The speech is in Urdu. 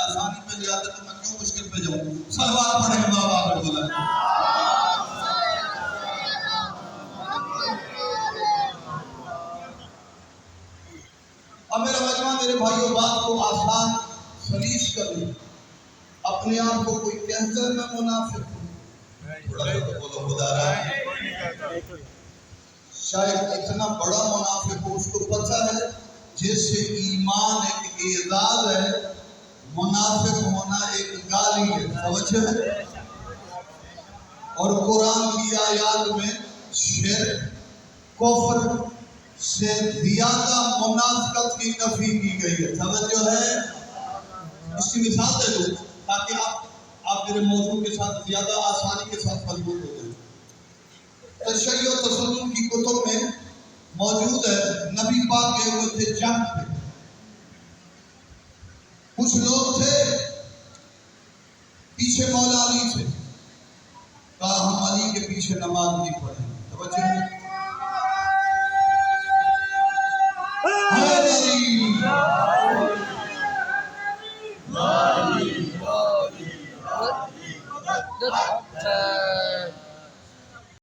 آسانی پہ لے آتے تو میں کیوں مشکل پہ جاؤں؟ صلوات پڑھیں اللہ آخر بولائیں۔ اب میرا مجمع میرے بھائیوں بات کو آسان سلیس کر لیں۔ اپنے آپ کو کوئی کہتا ہے میں منافق ہوں، تھوڑا سا بولو خدا رہا ہے، شاید اتنا بڑا منافق ہو اس کو پتہ ہے جیسے ایمان ایک اعزاز ہے، منافق ہونا ایک گالی ہے، سمجھے ہے؟ اور قرآن کی آیات میں شرک کفر سے زیادہ منافقت کی نفی کی گئی ہے، سمجھو ہے؟ اس کی مثال دے دوں تاکہ آپ میرے موضوع کے ساتھ زیادہ آسانی کے ساتھ مضبوط ہو جائیں۔ تشیع و تسنن کی کتب میں موجود ہے، نبی پاک گئے ہوئے تھے جنگ پہ، کچھ لوگ تھے پیچھے مولا علی تھے، کہا ہم علی کے پیچھے نماز نہیں پڑھیں، توجہ نہیں،